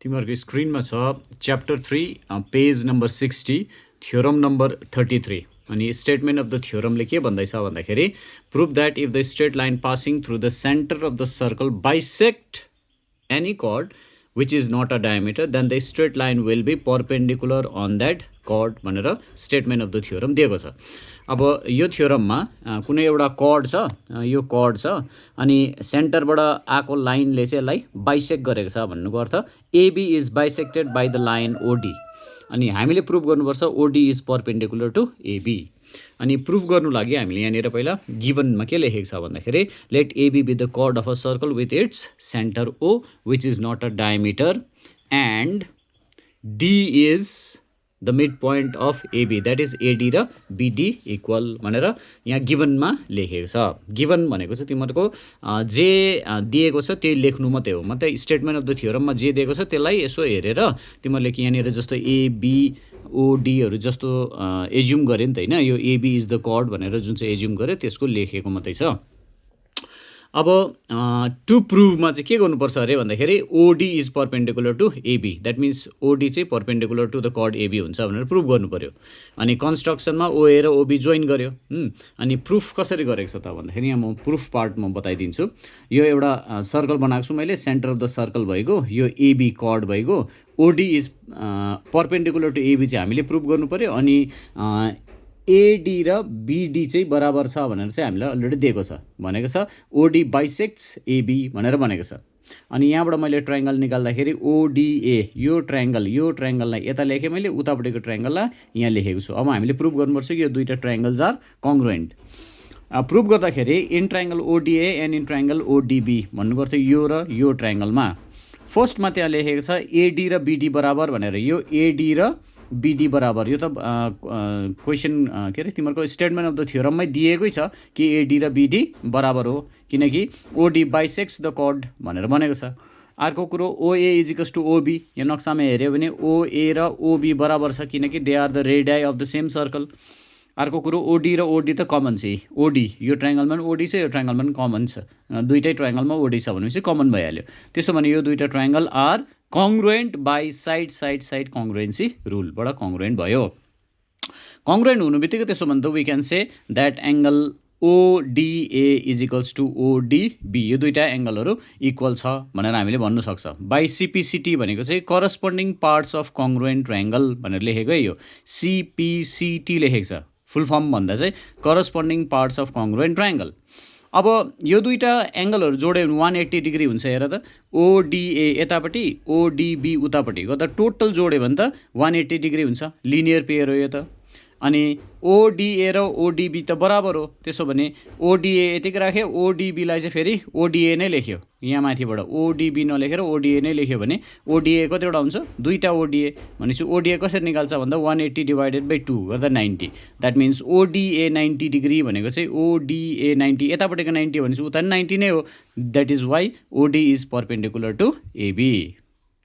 तिमीहरूको स्क्रिनमा छ chapter 3 page number 60 theorem number 33 अनि स्टेटमेन्ट अफ द थ्योरमले के भन्दैछ भन्दाखेरि prove that if the straight line passing through the centre of the circle bisect any chord which is not a diameter then the straight line will be perpendicular on that chord भनेर statement of the theorem दिएको छ। अब यो थ्योरममा कुनै एउटा chord छ, यो chord छ अनि सेन्टरबाट आएको लाइनले चाहिँ यसलाई बाइसेक्ट गरेको छ भन्नुको अर्थ AB is bisected by the line OD अनि हामीले प्रुभ गर्नुपर्छ OD is perpendicular to AB. अनि प्रुफ गर्नु लागि हामीले यहाँनिर पहिला गिभनमा के लेखेको छ भन्दाखेरि let AB be the chord of a circle with its centre O which is not a diameter and D is the mid point of AB that is AD र बिडी इक्वल भनेर यहाँ गिभनमा लेखेको छ। गिभन भनेको चाहिँ तिमीहरूको जे दिएको छ त्यही लेख्नु मात्रै हो, मात्रै स्टेटमेन्ट अफ द थ्योरममा जे दिएको छ त्यसलाई यसो हेरेर तिमीहरूले यहाँनिर जस्तो एबी ओडीहरू जस्तो एज्युम गऱ्यो नि त होइन, यो एबी इज द कर्ड भनेर जुन चाहिँ एज्युम गऱ्यो त्यसको लेखेको मात्रै छ। अब टु प्रुभमा चाहिँ के गर्नुपर्छ अरे भन्दाखेरि OD is perpendicular to AB that means OD चाहिँ perpendicular to the chord AB हुन्छ भनेर प्रुभ गर्नु पऱ्यो। अनि कन्स्ट्रक्सनमा ओए र ओबी जोइन गर्यो। अनि प्रुफ कसरी गरेको छ त भन्दाखेरि यहाँ म प्रुफ पार्ट म बताइदिन्छु। यो एउटा सर्कल बनाएको छु मैले, सेन्टर अफ द सर्कल भएको, यो एबी कर्ड भएको, OD is perpendicular to AB चाहिँ हामीले प्रुभ गर्नु पऱ्यो अनि एडी र बिडी चाहिँ बराबर छ भनेर चाहिँ हामीलाई अलरेडी दिएको छ, भनेको छ ओडी बाइसेक्ट्स एबी भनेर भनेको छ। अनि यहाँबाट मैले ट्रायङ्गल निकाल्दाखेरि ओडिए यो ट्रायङ्गललाई यता लेखेँ मैले, उतापट्टिको ट्रायङ्गललाई यहाँ लेखेको छु। अब हामीले प्रुभ गर्नुपर्छ कि यो दुईवटा ट्रायङ्गल्स आर कङ्ग्रुएन्ट। प्रुभ गर्दाखेरि in triangle ODA and in triangle ODB भन्नुपर्छ यो र यो ट्रायङ्गलमा फर्स्टमा त्यहाँ लेखेको छ एडी र बिडी बराबर भनेर, यो एडी र बिडी बराबर, यो त क्वेसन के अरे तिमीहरूको स्टेटमेन्ट अफ द थ्योरममै दिएकै छ कि एडी र बिडी बराबर हो किनकि ओडी बाइसेक्ट्स द कर्ड भनेर भनेको छ। अर्को कुरो ओए इजिकल्स टु ओबी, यहाँ नक्सामा हेऱ्यो भने ओए र ओबी बराबर छ किनकि they are the radii of the same circle. अर्को कुरो ओडी र ओडी त कमन छ, ओडी यो ट्रायङ्गलमा पनि ओडी छ, यो ट्रायङ्गलमा पनि कमन छ, दुईटै ट्रायङ्गलमा ओडी छ भनेपछि कमन भइहाल्यो। त्यसो भने यो दुईवटा triangle are congruent by side congruency रुलबाट कङ्ग्रुएन्ट भयो। कङ्ग्रुएन्ट हुनु बित्तिकै त्यसो भने त we can say that angle ODA equals to ODB, यो दुईवटा एङ्गलहरू इक्वल छ भनेर हामीले भन्नु सक्छ। बाई सिपिसिटी भनेको चाहिँ करस्पोन्डिङ पार्ट्स अफ कङ्ग्रुएन्ट ट्रायङ्गल भनेर लेखेको है, यो सिपिसिटी लेखेको छ, फुल फर्म भन्दा चाहिँ करस्पोन्डिङ पार्ट्स अफ कङ्ग्रुएन्ट ट्रायङ्गल। अब यो दुईवटा एङ्गलहरू जोड्यो भने 180 डिग्री हुन्छ, हेर त ओडिए यतापट्टि ओडिबी उतापट्टि गर्दा टोटल जोड्यो भने त 180 डिग्री हुन्छ, लिनियर पेयर हो यो त। अनि ओडिए र ओडिबी त बराबर हो, त्यसो भने ओडिए यतिकै राख्यो, ओडिबीलाई चाहिँ फेरि ओडिए नै लेख्यो, यहाँ माथिबाट ओडिबी नलेखेर ओडिए नै लेख्यो भने ओडिए कतिवटा हुन्छ, दुईवटा ओडिए भनेपछि ओडिए कसरी निकाल्छ भन्दा 180 डिभाइडेड बाई 2 गर्दा 90, द्याट मिन्स ओडिए 90 डिग्री भनेको चाहिँ ओडिए 90 यतापट्टिको 90 भनेपछि उता 90 नै हो, that is why OD is perpendicular to AB.